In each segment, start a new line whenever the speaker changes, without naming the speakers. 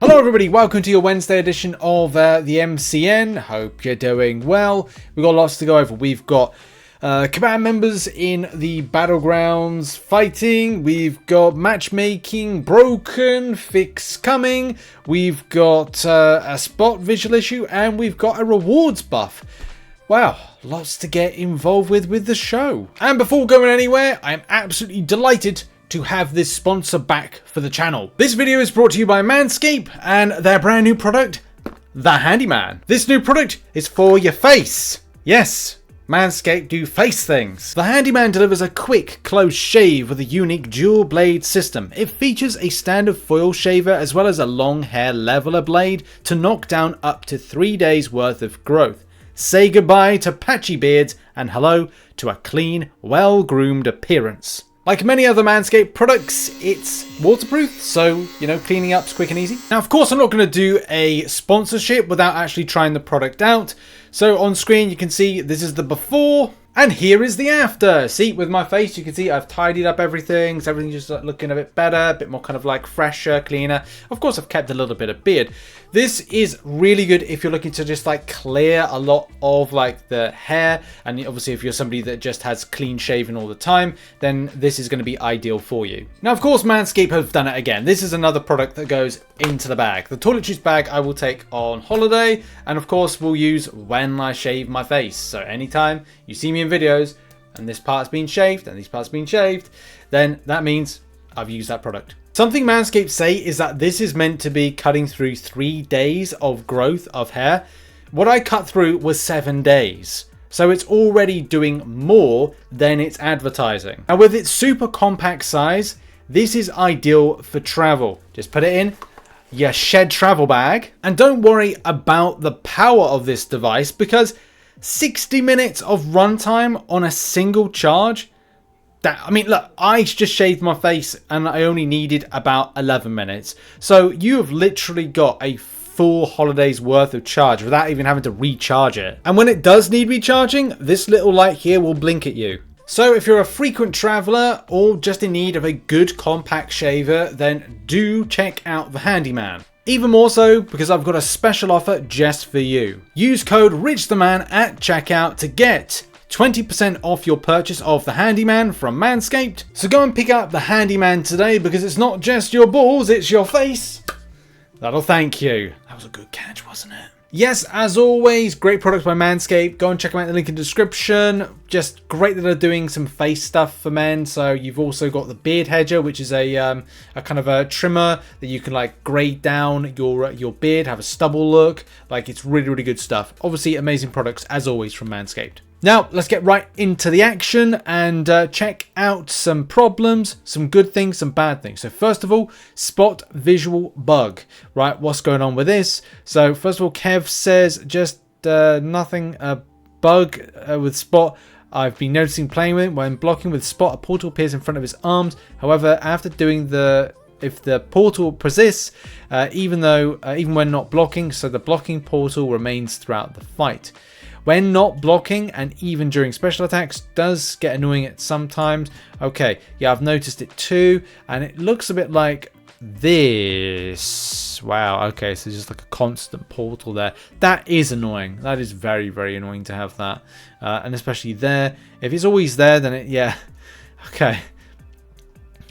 Hello everybody, welcome to your Wednesday edition of the MCN. Hope you're doing well. We've got lots to go over. We've got Kabam members in the Battlegrounds fighting. We've got matchmaking broken, fix coming. We've got a spot visual issue, and we've got a rewards buff. Wow, lots to get involved with the show. And before going anywhere, I am absolutely delighted to have this sponsor back for the channel. This video is brought to you by Manscaped and their brand new product, the Handyman. This new product is for your face. Yes, Manscaped do face things. The Handyman delivers a quick, close shave with a unique dual blade system. It features a standard foil shaver as well as a long hair leveler blade to knock down up to 3 days worth of growth. Say goodbye to patchy beards and hello to a clean, well-groomed appearance. Like many other Manscaped products, it's waterproof, so, you know, cleaning up's quick and easy. Now, of course, I'm not going to do a sponsorship without actually trying the product out. So on screen, you can see this is the before, and here is the after. See, with my face, you can see I've tidied up everything. So everything's just looking a bit better, a bit more kind of like fresher, cleaner. Of course, I've kept a little bit of beard. This is really good if you're looking to just like clear a lot of like the hair. And obviously, if you're somebody that just has clean shaven all the time, then this is going to be ideal for you. Now, of course, Manscaped have done it again. This is another product that goes into the bag. The toiletries bag I will take on holiday. And of course, we'll use when I shave my face. So anytime you see me in videos and this part's been shaved and these parts been shaved, then that means I've used that product. Something Manscaped say is that this is meant to be cutting through 3 days of growth of hair. What I cut through was 7 days. So it's already doing more than it's advertising. And with its super compact size, this is ideal for travel. Just put it in your shed travel bag. And don't worry about the power of this device because 60 minutes of runtime on a single charge. I mean, look, I just shaved my face and I only needed about 11 minutes. So you have literally got a full holiday's worth of charge without even having to recharge it. And when it does need recharging, this little light here will blink at you. So if you're a frequent traveler or just in need of a good compact shaver, then do check out the Handyman. Even more so because I've got a special offer just for you. Use code RichTheMan at checkout to get 20% off your purchase of the Handyman from Manscaped. So go and pick up the Handyman today because it's not just your balls, it's your face. That'll thank you. That was a good catch, wasn't it? Yes, as always, great products by Manscaped. Go and check them out in the link in the description. Just great that they're doing some face stuff for men. So you've also got the beard hedger, which is a kind of a trimmer that you can like grade down your beard, have a stubble look. Like it's really, really good stuff. Obviously, amazing products as always from Manscaped. Now, let's get right into the action and check out some problems, some good things, some bad things. So first of all, spot visual bug, right? What's going on with this? So first of all, Kev says just nothing, bug with spot. I've been noticing playing with it when blocking with spot, a portal appears in front of his arms. However, after doing if the portal persists, even when not blocking, so the blocking portal remains throughout the fight. When not blocking and even during special attacks does get annoying at sometimes. Okay, yeah, I've noticed it too. And it looks a bit like this. Wow, okay, so just like a constant portal there. That is annoying. That is very, very annoying to have that. And especially there. If it's always there, then yeah. Okay.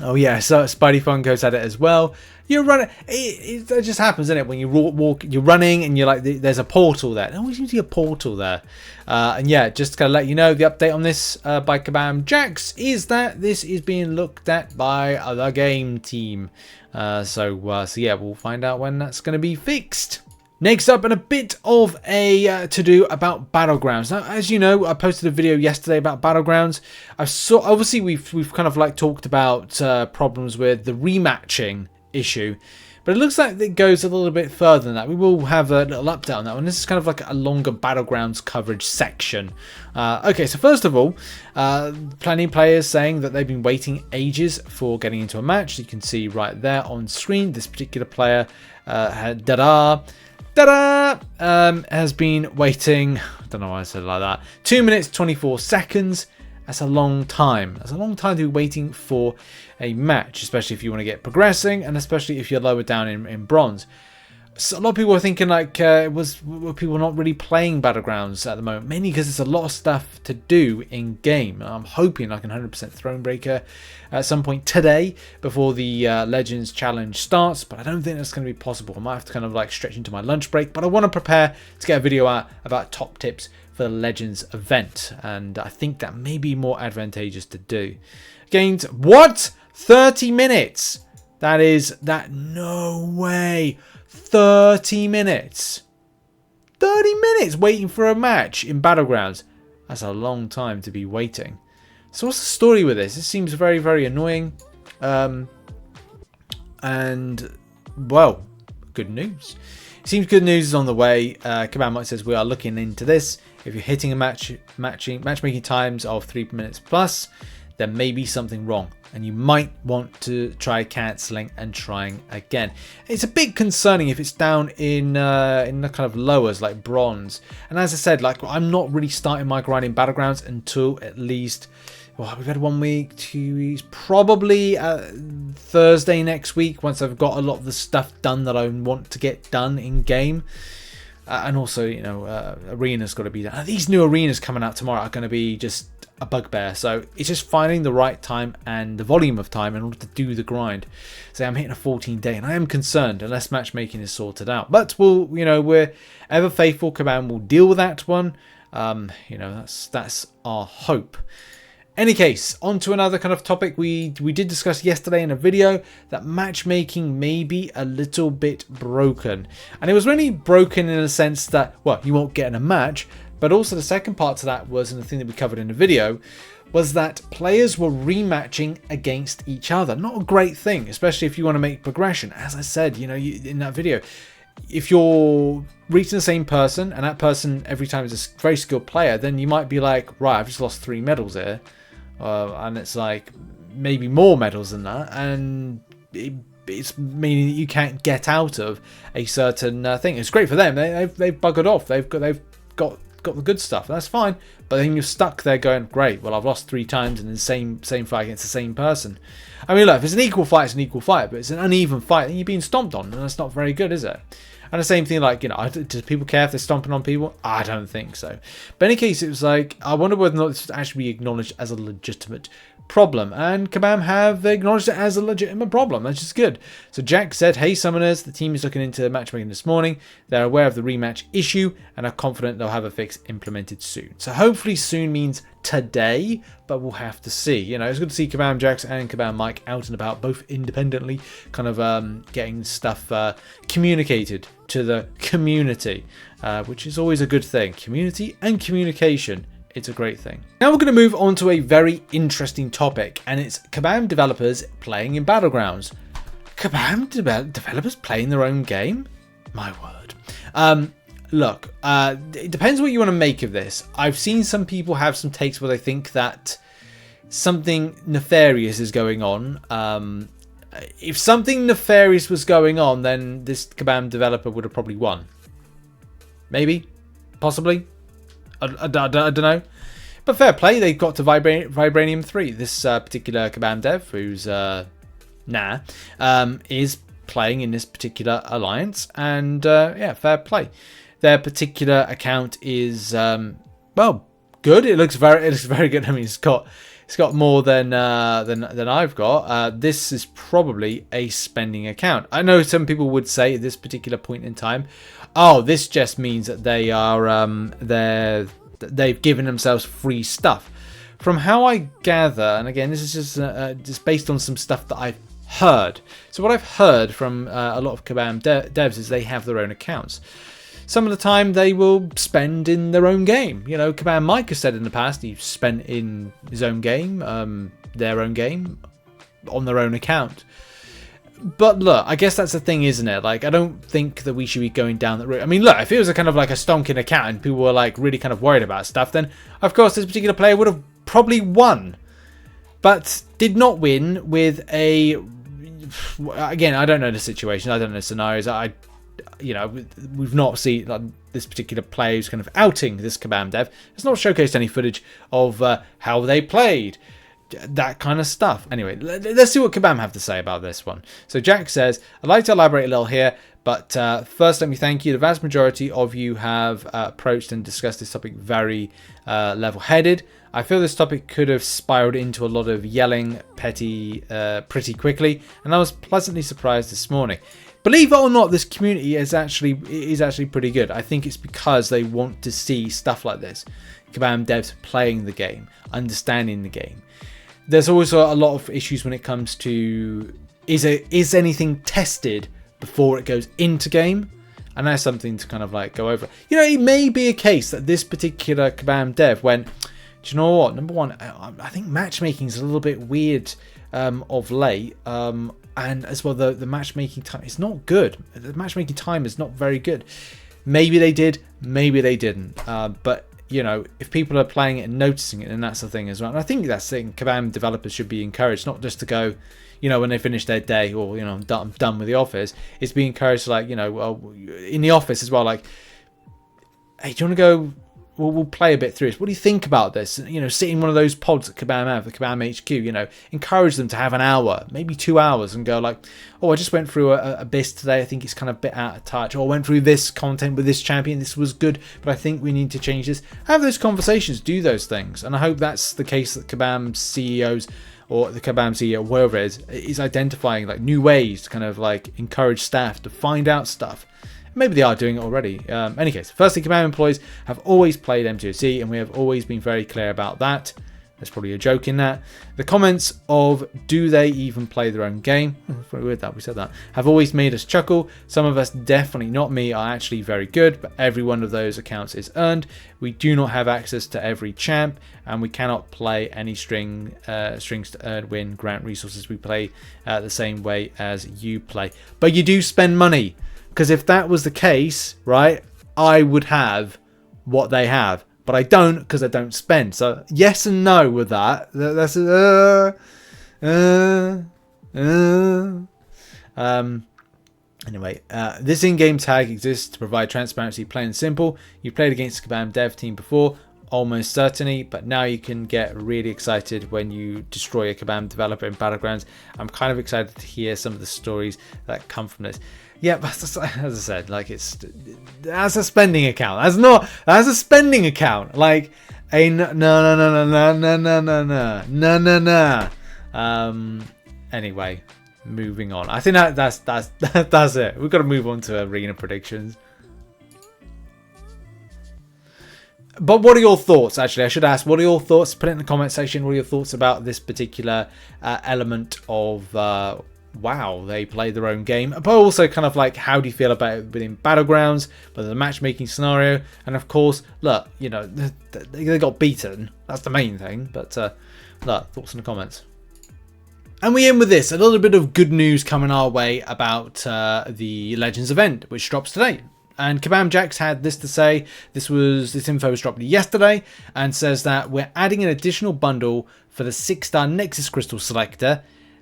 Oh yeah, so Spidey Funko's had it as well. You're running. It just happens, isn't it? When you walk, you're running, and you're like, there's a portal there. There always seems to be a portal there. And yeah, just to let you know, the update on this by Kabam Jax is that this is being looked at by the game team. So yeah, we'll find out when that's going to be fixed. Next up, and a bit of a to-do about Battlegrounds. Now, as you know, I posted a video yesterday about Battlegrounds. Obviously, we've kind of like talked about problems with the rematching issue, but it looks like it goes a little bit further than that. We will have a little update on that one. This is kind of like a longer Battlegrounds coverage section. Okay, so first of all, plenty of players saying that they've been waiting ages for getting into a match. You can see right there on screen, this particular player, has been waiting, I don't know why I said it like that, 2 minutes 24 seconds. That's a long time. That's a long time to be waiting for a match, especially if you want to get progressing and especially if you're lower down in bronze. So a lot of people are thinking like, were people not really playing Battlegrounds at the moment? Mainly because there's a lot of stuff to do in game. I'm hoping I can 100% Stormbreaker at some point today before the Legends Challenge starts, but I don't think that's going to be possible. I might have to kind of like stretch into my lunch break, but I want to prepare to get a video out about top tips for the Legends event, and I think that may be more advantageous to do. Gained what? 30 minutes. No way. 30 minutes. 30 minutes waiting for a match in Battlegrounds. That's a long time to be waiting. So what's the story with this? This seems very, very annoying. And, well, good news. It seems good news is on the way. Kabam Dev says we are looking into this. If you're hitting a matchmaking times of 3 minutes plus, there may be something wrong, and you might want to try cancelling and trying again. It's a bit concerning if it's down in the kind of lowers like bronze. And as I said, like I'm not really starting my grind in Battlegrounds until at least, well, we've had 1 week, 2 weeks, probably Thursday next week, once I've got a lot of the stuff done that I want to get done in game. And also, you know, arenas got to be done. These new arenas coming out tomorrow are going to be just a bugbear. So it's just finding the right time and the volume of time in order to do the grind. So I'm hitting a 14-day, and I am concerned unless matchmaking is sorted out. But we'll, you know, we're ever faithful. Kabam will deal with that one. You know, that's our hope. Any case, on to another kind of topic we did discuss yesterday in a video, that matchmaking may be a little bit broken. And it was really broken in a sense that, well, you won't get in a match, but also the second part to that was, and the thing that we covered in the video, was that players were rematching against each other. Not a great thing, especially if you want to make progression. As I said, you know, in that video, if you're reaching the same person and that person every time is a very skilled player, then you might be like, right, I've just lost 3 medals here. And it's like maybe more medals than that, and it's meaning that you can't get out of a certain thing. It's great for them. They've buggered off. They've got the good stuff. That's fine. But then you're stuck there going, great. Well, I've lost 3 times in the same fight against the same person. I mean, look, if it's an equal fight, it's an equal fight. But it's an uneven fight, then you're being stomped on, and that's not very good, is it? And the same thing, like, you know, do people care if they're stomping on people? I don't think so. But in any case, it was like, I wonder whether or not this would actually be acknowledged as a legitimate problem. And Kabam have acknowledged it as a legitimate problem. That's just good. So Jack said, hey, summoners, the team is looking into matchmaking this morning. They're aware of the rematch issue and are confident they'll have a fix implemented soon. So hopefully soon means today, but we'll have to see. You know, it's good to see Kabam Jax and Kabam Mike out and about, both independently, kind of getting stuff communicated to the community, which is always a good thing. Community and communication, it's a great thing. Now we're going to move on to a very interesting topic, and it's Kabam developers playing in Battlegrounds. Kabam developers playing their own game? My word. Look, it depends what you want to make of this. I've seen some people have some takes where they think that something nefarious is going on. If something nefarious was going on, then this Kabam developer would have probably won. Maybe. Possibly. I don't know. But fair play, they got to Vibranium 3. This particular Kabam Dev, who's is playing in this particular alliance. And yeah, fair play. Their particular account is well, good. It looks very good. I mean, it's got more than I've got. This is probably a spending account. I know some people would say at this particular point in time, oh, this just means that they are they've given themselves free stuff. From how I gather, and again, this is just based on some stuff that I've heard. So what I've heard from a lot of Kabam devs is they have their own accounts. Some of the time they will spend in their own game. You know, Kabam Mike has said in the past he spent in his own game, their own game, on their own account. But look, I guess that's the thing, isn't it? Like, I don't think that we should be going down that route. I mean, look, if it was a kind of like a stonking account and people were like really kind of worried about stuff, then of course this particular player would have probably won. But did not win with a... Again, I don't know the situation. I don't know the scenarios. You know, we've not seen like, this particular player who's kind of outing this Kabam dev. It's not showcased any footage of how they played, that kind of stuff. Anyway, let's see what Kabam have to say about this one. So Jack says, I'd like to elaborate a little here, But first, let me thank you. The vast majority of you have approached and discussed this topic very level-headed. I feel this topic could have spiraled into a lot of yelling pretty quickly, and I was pleasantly surprised this morning. Believe it or not, this community is actually pretty good. I think it's because they want to see stuff like this. Kabam devs playing the game, understanding the game. There's also a lot of issues when it comes to is anything tested before it goes into game, and that's something to kind of like go over. You know, it may be a case that this particular Kabam dev went, do you know what? Number one, I think matchmaking is a little bit weird of late, and as well the matchmaking time is not good. The matchmaking time is not very good. Maybe they did, maybe they didn't. But you know, if people are playing it and noticing it, then that's the thing as well. And I think that's the thing. Kabam developers should be encouraged, not just to go, you know, when they finish their day or, you know, I'm done with the office. It's being encouraged to, like, you know, well, in the office as well, like, hey, do you want to go? We'll play a bit through this. What do you think about this? You know, sit in one of those pods that Kabam have, the Kabam HQ, you know, encourage them to have an hour, maybe 2 hours, and go like, oh, I just went through a BIS today. I think it's kind of a bit out of touch. Or I went through this content with this champion. This was good, but I think we need to change this. Have those conversations, do those things. And I hope that's the case that Kabam CEOs or the Kabam CEO, wherever it is identifying like new ways to kind of like encourage staff to find out stuff. Maybe they are doing it already. Any case, firstly, Kabam employees have always played MCOC, and we have always been very clear about that. There's probably a joke in that. The comments of do they even play their own game? It's pretty weird that we said that. Have always made us chuckle. Some of us, definitely not me, are actually very good, but every one of those accounts is earned. We do not have access to every champ, and we cannot play any strings to earn, win, grant resources. We play the same way as you play, but you do spend money. Because if that was the case, right, I would have what they have. But I don't, because I don't spend. So yes and no with that. That's anyway, this in-game tag exists to provide transparency, plain and simple. You played against the Kabam dev team before, almost certainly, but now you can get really excited when you destroy a Kabam developer in Battlegrounds. I'm kind of excited to hear some of the stories that come from this. Yeah, but as I said, like, it's as a spending account. As a spending account. Like a no. Anyway, moving on. I think that's it. We've got to move on to arena predictions. But what are your thoughts? Actually, I should ask, what are your thoughts? Put it in the comment section. What are your thoughts about this particular element of wow, they play their own game, but also kind of like, how do you feel about it within Battlegrounds, but the matchmaking scenario? And of course, look, you know, they got beaten. That's the main thing. But look, thoughts in the comments. And we end with this, a little bit of good news coming our way about the Legends event, which drops today. And Kabam Jax had this to say. This info was dropped yesterday, and says that we're adding an additional bundle for the 6-star Nexus Crystal Selector.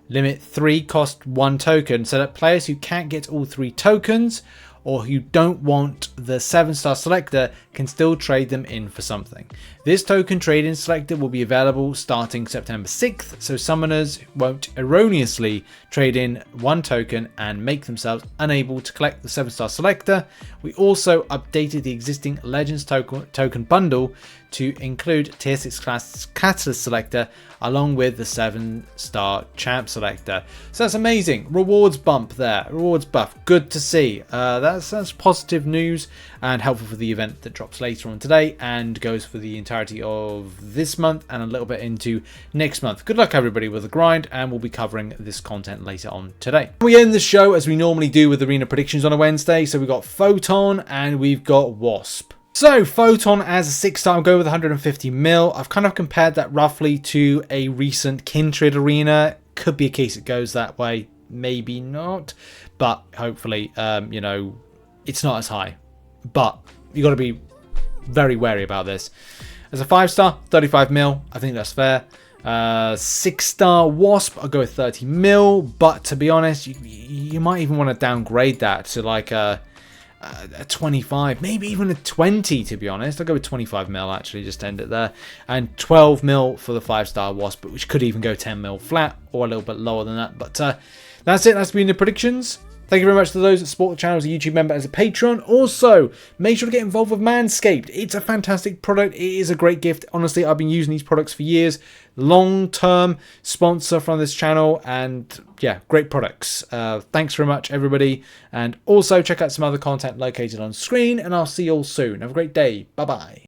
Limit 3, cost 1 token, so that players who can't get all 3 tokens or who don't want the 7-star selector can still trade them in for something. This token trade-in selector will be available starting September 6th, so summoners won't erroneously trade in 1 token and make themselves unable to collect the 7-star selector. We also updated the existing Legends token bundle to include tier 6 class Catalyst selector along with the 7-star champ selector. So that's amazing. Rewards bump there. Rewards buff. Good to see. That's positive news and helpful for the event that drops later on today and goes for the entirety of this month and a little bit into next month. Good luck everybody with the grind, and we'll be covering this content later on today. We end the show as we normally do with arena predictions on a Wednesday. So we've got Photon and we've got Wasp. So Photon as a 6-star, I'll go with 150 mil. I've kind of compared that roughly to a recent Kindred arena. Could be a case it goes that way, maybe not, but hopefully, you know, it's not as high. But you got to be very wary about this. As a 5-star, 35 mil. I think that's fair. 6-star Wasp, I'll go with 30 mil. But to be honest, you might even want to downgrade that to like a 25, maybe even a 20, to be honest. I'll go with 25 mil actually, just end it there. And 12 mil for the 5-star Wasp, which could even go 10 mil flat or a little bit lower than that. But that's it. That's been the predictions. Thank you very much to those that support the channel as a YouTube member, as a patron. Also, make sure to get involved with Manscaped. It's a fantastic product. It is a great gift. Honestly, I've been using these products for years. Long-term sponsor from this channel, and yeah, great products. Thanks very much, everybody. And also check out some other content located on screen, and I'll see you all soon. Have a great day. Bye-bye.